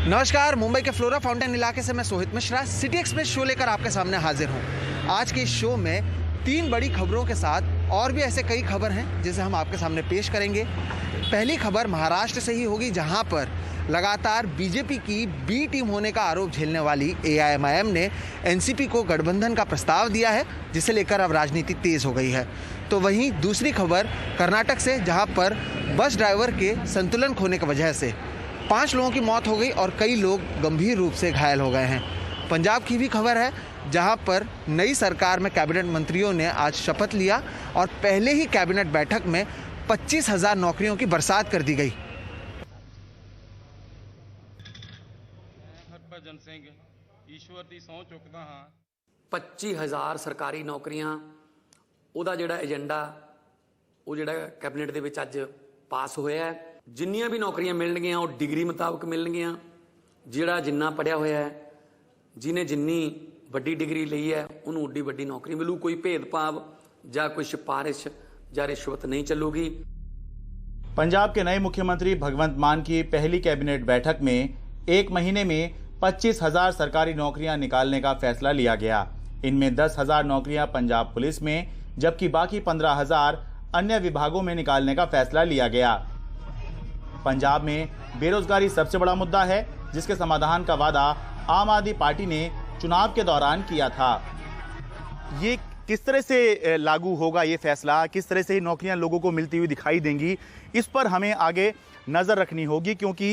नमस्कार, मुंबई के flora fountain इलाके से मैं Sohit Mishra city express show लेकर आपके सामने हाजिर हूं। आज के इस शो में 3 बड़ी खबरों के साथ और भी ऐसे कई खबर हैं जिसे हम आपके सामने पेश करेंगे। पहली खबर महाराष्ट्र से ही होगी, जहां पर लगातार बीजेपी की बी टीम होने का आरोप झेलने वाली AIMIM ने एनसीपी को गठबंधन का प्रस्ताव दिया है, जिसे लेकर अब राजनीति तेज हो गई है। तो वहीं दूसरी खबर कर्नाटक से, जहां पर बस ड्राइवर के संतुलन खोने की वजह से 5 लोगों की मौत हो गई और कई लोग गंभीर रूप से घायल हो गए हैं। पंजाब की भी खबर है, जहां पर नई सरकार में कैबिनेट मंत्रियों ने आज शपथ लिया और पहले ही कैबिनेट बैठक में 25,000 नौकरियों की बरसात कर दी गई। ਹਰਭਜਨ ਸਿੰਘ ਈਸ਼ਵਰ ਦੀ ਸਹੁੰ ਚੁੱਕਦਾ ਹਾਂ। 25,000 ਸਰਕਾਰੀ ਨੌਕਰੀਆਂ ਉਹਦਾ ਜਿਹੜਾ ਏਜੰਡਾ ਉਹ ਜਿਹੜਾ ਕੈਬਨਿਟ ਦੇ ਵਿੱਚ ਅੱਜ ਪਾਸ ਹੋਇਆ ਹੈ। ਜਿੰਨੀਆਂ ਵੀ ਨੌਕਰੀਆਂ ਮਿਲਣਗੀਆਂ ਉਹ ਡਿਗਰੀ ਮੁਤਾਬਕ ਮਿਲਣਗੀਆਂ। ਜਿਹੜਾ ਜਿੰਨਾ ਪੜਿਆ ਹੋਇਆ ਹੈ, ਜਿਹਨੇ ਜਿੰਨੀ ਵੱਡੀ ਡਿਗਰੀ ਲਈ ਹੈ ਉਹਨੂੰ ਓਡੀ ਵੱਡੀ ਨੌਕਰੀ ਮਿਲੂ। ਕੋਈ ਭੇਦਭਾਵ ਜਾਂ ਕੋਈ ਸਿਫਾਰਿਸ਼ ਜਾਂ ਰਿਸ਼ਵਤ नहीं चलूगी। पंजाब के नए मुख्यमंत्री भगवंत मान की पहली कैबिनेट बैठक में 1 महीने में 25,000 सरकारी नौकरियां निकालने का फैसला लिया गया। इनमें 10,000 नौकरियां पंजाब पुलिस में, जबकि बाकी 15,000 अन्य विभागों में निकालने का फैसला लिया गया। पंजाब में बेरोजगारी सबसे बड़ा मुद्दा है, जिसके समाधान का वादा आम आदमी पार्टी ने चुनाव के दौरान किया था। ये किस तरह से लागू होगा ये फैसला, किस तरह से नौकरियां लोगों को मिलती हुई दिखाई देंगी, इस पर हमें आगे नज़र रखनी होगी। क्योंकि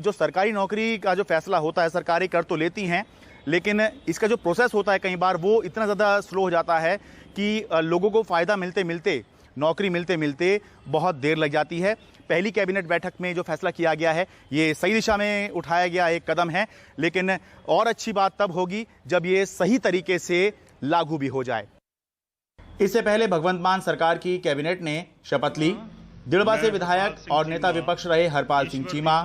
जो सरकारी नौकरी का जो फैसला होता है, सरकारें कर तो लेती हैं, लेकिन इसका जो प्रोसेस होता है कई बार वो इतना ज़्यादा स्लो हो जाता है कि लोगों को फ़ायदा मिलते मिलते, नौकरी मिलते मिलते बहुत देर लग जाती है। पहली कैबिनेट बैठक में जो फैसला किया गया है ये सही दिशा में उठाया गया एक कदम है, लेकिन और अच्छी बात तब होगी जब ये सही तरीके से लागू भी हो जाए। इससे पहले भगवंत मान सरकार की कैबिनेट ने शपथ ली। दिड़बा से विधायक और नेता विपक्ष रहे हरपाल सिंह चीमा,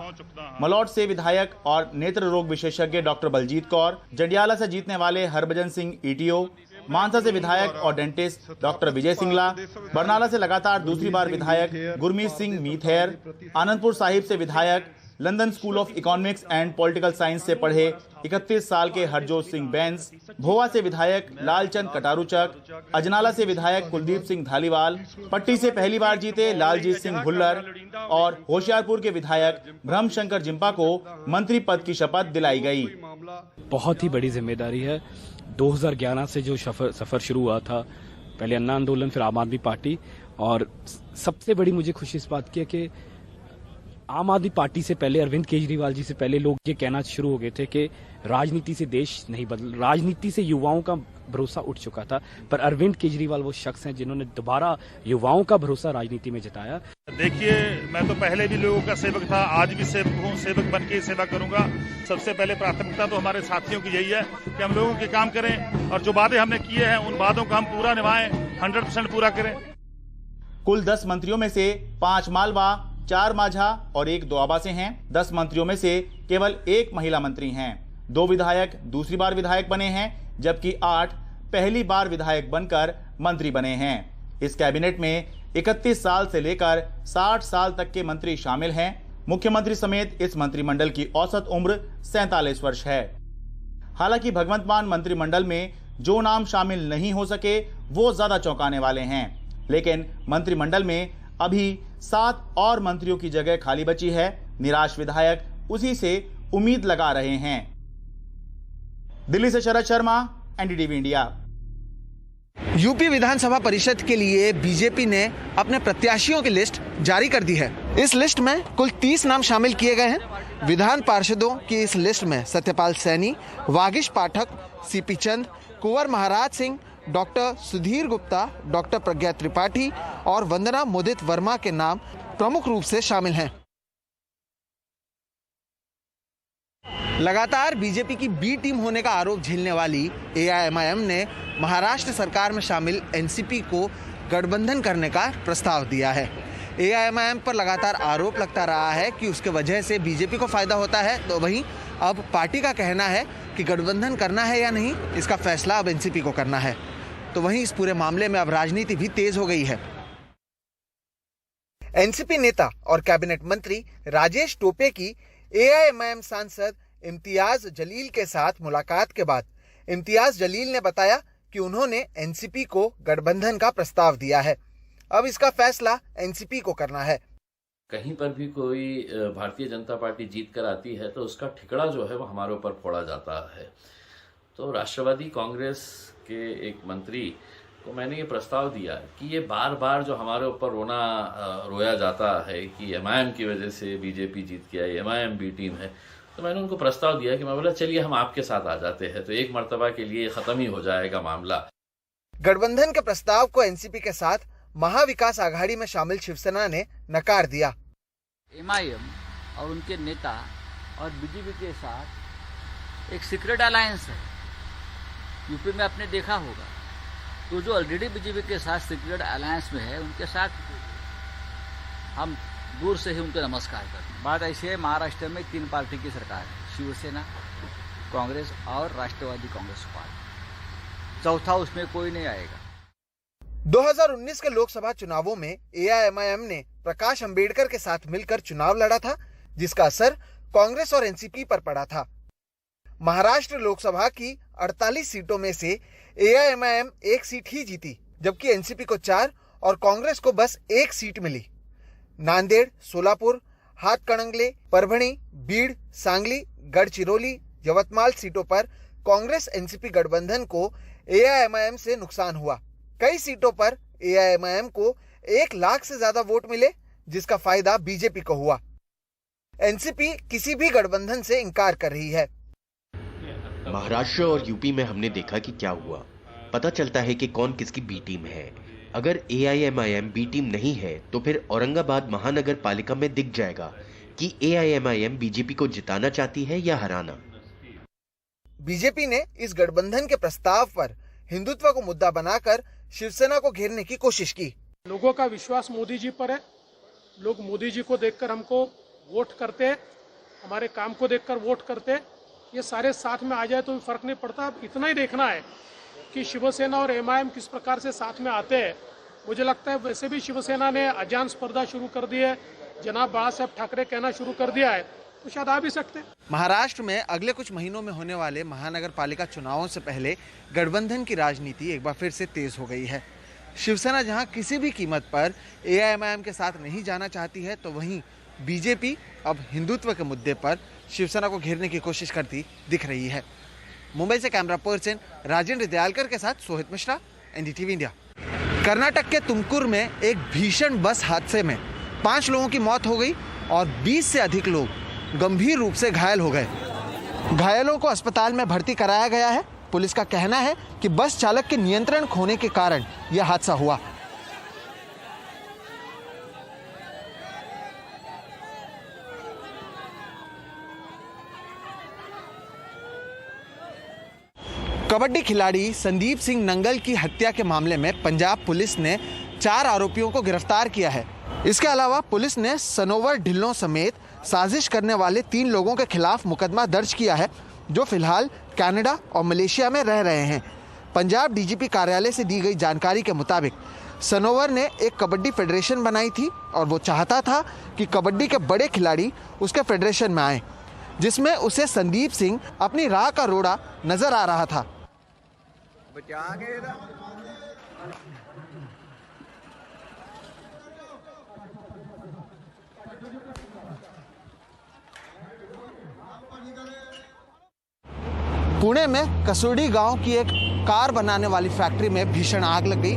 मलौट से विधायक और नेत्र रोग विशेषज्ञ डॉक्टर बलजीत कौर, जंडियाला से जीतने वाले हरभजन सिंह ETO, मानसा से विधायक और डेंटिस्ट डॉक्टर विजय सिंगला, बरनाला से लगातार दूसरी बार विधायक गुरमीत सिंह मीथेर, आनंदपुर साहिब से विधायक, London school of economics and political science से पढ़े 31 साल के हरजोत सिंह बैंस, भोवा से विधायक लालचंद कटारूचक, अजनाला से विधायक कुलदीप सिंह धालीवाल, पट्टी से पहली बार जीते लालजीत सिंह भुल्लर और होशियारपुर के विधायक ब्रह्मशंकर जिम्पा को मंत्री पद की शपथ दिलाई गई। बहुत ही बड़ी जिम्मेदारी है। 2011 से जो सफर शुरू हुआ था, पहले अन्ना आंदोलन, फिर आम आदमी पार्टी, और सबसे बड़ी मुझे खुशी इस बात की है कि आम आदमी पार्टी से पहले, अरविंद केजरीवाल जी से पहले लोग ये कहना शुरू हो गए थे कि राजनीति से देश नहीं बदल, राजनीति से युवाओं का भरोसा उठ चुका था, पर अरविंद केजरीवाल वो शख्स हैं जिन्होंने दोबारा युवाओं का भरोसा राजनीति में जताया। देखिए, मैं तो पहले भी लोगों का सेवक था, आज भी सेवक हूँ, सेवक बन के ही सेवा करूंगा। सबसे पहले प्राथमिकता तो हमारे साथियों की यही है कि हम लोगों के काम करें और जो वादे हमने किए हैं उन वादों को हम पूरा निभाएं, 100% पूरा करें। कुल 10 मंत्रियों में से 5 मालवा, 4 माझा और 1 दोआबा से हैं। 10 मंत्रियों में से केवल 1 महिला मंत्री हैं। 2 विधायक दूसरी बार विधायक बने हैं, जबकि 8 पहली बार विधायक बनकर मंत्री बने हैं। इस कैबिनेट में 31 साल से लेकर 60 साल तक के मंत्री शामिल हैं। मुख्यमंत्री समेत इस मंत्रिमंडल की औसत उम्र 47 वर्ष है। हालांकि भगवंत मान मंत्रिमंडल में जो नाम शामिल नहीं हो सके वो ज्यादा चौंकाने वाले हैं, लेकिन मंत्रिमंडल में अभी 7 और मंत्रियों की जगह खाली बची है। निराश विधायक उसी से उम्मीद लगा रहे हैं। दिल्ली से Sharad Sharma, NDTV India. UP विधानसभा परिषद के लिए बीजेपी ने अपने प्रत्याशियों की लिस्ट जारी कर दी है। इस लिस्ट में कुल 30 नाम शामिल किए गए हैं। विधान पार्षदों की इस लिस्ट में सत्यपाल सैनी, वागिश पाठक, CP चंद, कुंवर महाराज सिंह, डॉक्टर सुधीर गुप्ता, डॉक्टर प्रज्ञा त्रिपाठी और वंदना मोदित वर्मा के नाम प्रमुख रूप से शामिल हैं। लगातार बीजेपी की बी टीम होने का आरोप झेलने वाली AIMIM ने महाराष्ट्र सरकार में शामिल एनसीपी को गठबंधन करने का प्रस्ताव दिया है। AIMIM पर लगातार आरोप लगता रहा है कि उसके वजह से बीजेपी को फायदा होता है, तो वहीं अब पार्टी का कहना है कि गठबंधन करना है या नहीं, इसका फैसला अब एनसीपी को करना है। तो वहीं इस पूरे मामले में अब राजनीति भी तेज हो गई है। एनसीपी नेता और कैबिनेट मंत्री राजेश टोपे की AIMIM सांसद इम्तियाज जलील के साथ मुलाकात के बाद इम्तियाज जलील ने बताया कि उन्होंने एनसीपी को गठबंधन का प्रस्ताव दिया है। अब इसका फैसला एनसीपी को करना है। कहीं पर भी कोई भारतीय जनता पार्टी जीत कर आती है तो उसका ठिकड़ा जो है वो हमारे ऊपर फोड़ा जाता है। तो राष्ट्रवादी कांग्रेस के एक मंत्री को मैंने ये प्रस्ताव दिया कि ये बार बार जो हमारे ऊपर रोया जाता है कि एमआईएम की वजह से बीजेपी जीत गया, एमआईएम बी टीम है, तो मैंने उनको प्रस्ताव दिया कि मैं बोला चलिए हम आपके साथ आ जाते हैं, तो एक मर्तबा के लिए खत्म ही हो जाएगा मामला। गठबंधन के प्रस्ताव को एनसीपी के साथ महाविकास आघाड़ी में शामिल शिवसेना ने नकार दिया। एमआईएम और उनके नेता और बीजेपी के साथ एक सीक्रेट अलायंस है। यूपी में आपने देखा होगा, तो जो ऑलरेडी बीजेपी के साथ सीक्रेट अलायंस में है उनके साथ हम दूर से ही उनको नमस्कार करते हैं। बात ऐसी है, महाराष्ट्र में 3 पार्टी की सरकार है, शिवसेना, कांग्रेस और राष्ट्रवादी कांग्रेस पार्टी। चौथा उसमें कोई नहीं आएगा। 2019 के लोकसभा चुनावों में AIMIM ने प्रकाश अंबेडकर के साथ मिलकर चुनाव लड़ा था, जिसका असर कांग्रेस और एनसीपी पर पड़ा था। महाराष्ट्र लोकसभा की 48 सीटों में से AIMIM 1 सीट ही जीती, जबकि एनसीपी को 4 और कांग्रेस को बस 1 सीट मिली। नांदेड़, सोलापुर, हाथकणंगले, परभणी, बीड़, सांगली, गढ़चिरौली, यवतमाल सीटों पर कांग्रेस एनसीपी गठबंधन को AIMIM से नुकसान हुआ। कई सीटों पर AIMIM को 1 लाख से ज्यादा वोट मिले, जिसका फायदा बीजेपी को हुआ। एनसीपी किसी भी गठबंधन से इंकार कर रही है। महाराष्ट्र और यूपी में हमने देखा कि क्या हुआ। पता चलता है कि कौन किसकी बी टीम है। अगर AIMIM बी टीम नहीं है तो फिर औरंगाबाद महानगर पालिका में दिख जाएगा कि AIMIM बीजेपी को जिताना चाहती है या हराना। बीजेपी ने इस गठबंधन के प्रस्ताव पर हिंदुत्व को मुद्दा बनाकर शिवसेना को घेरने की कोशिश की। लोगों का विश्वास मोदी जी पर है। लोग मोदी जी को देखकर हमको वोट करते हैं, हमारे काम को देखकर वोट करते हैं। ये सारे साथ में आ जाए तो भी फर्क नहीं पड़ता। अब इतना ही देखना है कि शिवसेना और एमआईएम किस प्रकार से साथ में आते हैं। मुझे लगता है वैसे भी शिवसेना ने अजान स्पर्धा शुरू कर दी है, जनाब बाला साहब ठाकरे कहना शुरू कर दिया है, तो शायद आ भी सकते हैं। महाराष्ट्र में अगले कुछ महीनों में होने वाले महानगर पालिका चुनावों से पहले गठबंधन की राजनीति एक बार फिर से तेज हो गई है। शिवसेना जहां किसी भी कीमत पर AIMIM के साथ नहीं जाना चाहती है, तो वहीं बीजेपी अब हिंदुत्व के मुद्दे पर शिवसेना को घेरने की कोशिश करती दिख रही है। मुंबई से कैमरा पर्सन राजेंद्र दयालकर के साथ सोहित मिश्रा, NDTV इंडिया। कर्नाटक के तुमकुर में एक भीषण बस हादसे में 5 लोगों की मौत हो गई और 20 से अधिक लोग गंभीर रूप से घायल हो गए। घायलों को अस्पताल में भर्ती कराया गया है। पुलिस का कहना है कि बस चालक के नियंत्रण खोने के कारण यह हादसा हुआ। कबड्डी खिलाड़ी संदीप सिंह नंगल की हत्या के मामले में पंजाब पुलिस ने 4 आरोपियों को गिरफ्तार किया है। इसके अलावा पुलिस ने सनोवर ढिल्लों समेत साजिश करने वाले 3 लोगों के खिलाफ मुकदमा दर्ज किया है, जो फिलहाल कनाडा और मलेशिया में रह रहे हैं। पंजाब DGP कार्यालय से दी गई जानकारी के मुताबिक सनोवर ने एक कबड्डी फेडरेशन बनाई थी और वो चाहता था कि कबड्डी के बड़े खिलाड़ी उसके फेडरेशन में आए, जिसमें उसे संदीप सिंह अपनी राह का रोड़ा नजर आ रहा था। पुणे में कसोड़ी गांव की एक कार बनाने वाली फैक्ट्री में भीषण आग लग गई।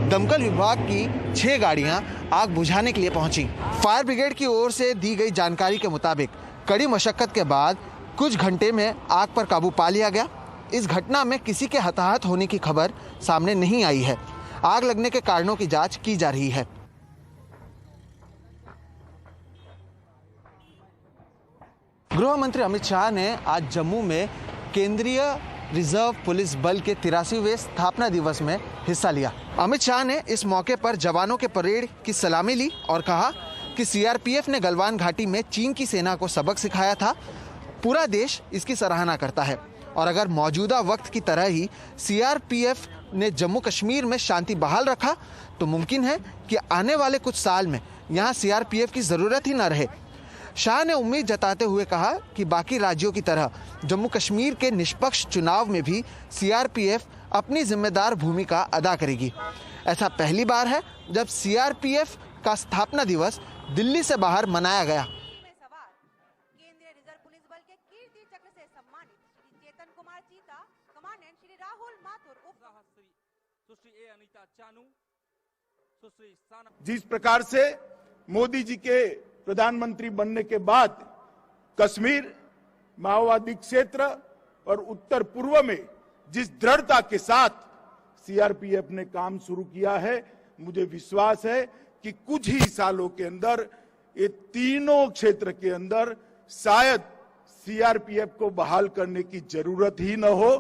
दमकल विभाग की 6 गाड़ियां आग बुझाने के लिए पहुंची। फायर ब्रिगेड की ओर से दी गई जानकारी के मुताबिक कड़ी मशक्कत के बाद कुछ घंटे में आग पर काबू पा लिया गया। इस घटना में किसी के हताहत होने की खबर सामने नहीं आई है। आग लगने के कारणों की जांच की जा रही है। गृह मंत्री अमित शाह ने आज जम्मू में केंद्रीय रिजर्व पुलिस बल के 83वें स्थापना दिवस में हिस्सा लिया। अमित शाह ने इस मौके पर जवानों के परेड की सलामी ली और कहा कि CRPF ने गलवान घाटी में चीन की सेना को सबक सिखाया था। पूरा देश इसकी सराहना करता है और अगर मौजूदा वक्त की तरह ही CRPF ने जम्मू कश्मीर में शांति बहाल रखा तो मुमकिन है कि आने वाले कुछ साल में यहाँ CRPF की ज़रूरत ही न रहे। शाह ने उम्मीद जताते हुए कहा कि बाकी राज्यों की तरह जम्मू कश्मीर के निष्पक्ष चुनाव में भी सीआरपीएफ अपनी जिम्मेदार भूमिका अदा करेगी। ऐसा पहली बार है जब सीआरपीएफ का स्थापना दिवस दिल्ली से बाहर मनाया गया। केंद्रीय रिजर्व पुलिस बल के कीर्ति चक्र से सम्मानित श्री चेतन कुमार चीता, कमांडेंट श्री राहुल माथुर, सुश्री ए अनीता चानू, सुश्री जिस प्रकार से मोदी जी के प्रधानमंत्री बनने के बाद कश्मीर माओवादी क्षेत्र और उत्तर पूर्व में जिस दृढ़ता के साथ सीआरपीएफ ने काम शुरू किया है, मुझे विश्वास है कि कुछ ही सालों के अंदर ये तीनों क्षेत्र के अंदर शायद सीआरपीएफ को बहाल करने की जरूरत ही न हो।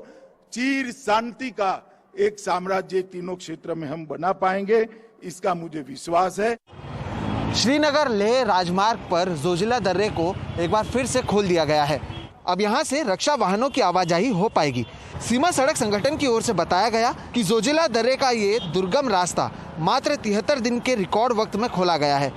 चिर शांति का एक साम्राज्य तीनों क्षेत्र में हम बना पाएंगे, इसका मुझे विश्वास है। श्रीनगर लेह राजमार्ग पर जोजिला दर्रे को एक बार फिर से खोल दिया गया है। अब यहां से रक्षा वाहनों की आवाजाही हो पाएगी। सीमा सड़क संगठन की ओर से बताया गया कि जोजिला दर्रे का ये दुर्गम रास्ता मात्र 73 दिन के रिकॉर्ड वक्त में खोला गया है।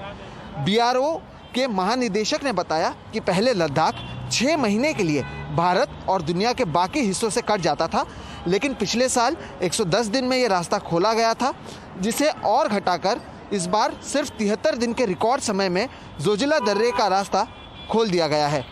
बीआरओ के महानिदेशक ने बताया कि पहले लद्दाख 6 महीने के लिए भारत और दुनिया के बाकी हिस्सों से कट जाता था, लेकिन पिछले साल 110 दिन में ये रास्ता खोला गया था, जिसे और घटाकर इस बार सिर्फ 73 दिन के रिकॉर्ड समय में जोजिला दर्रे का रास्ता खोल दिया गया है।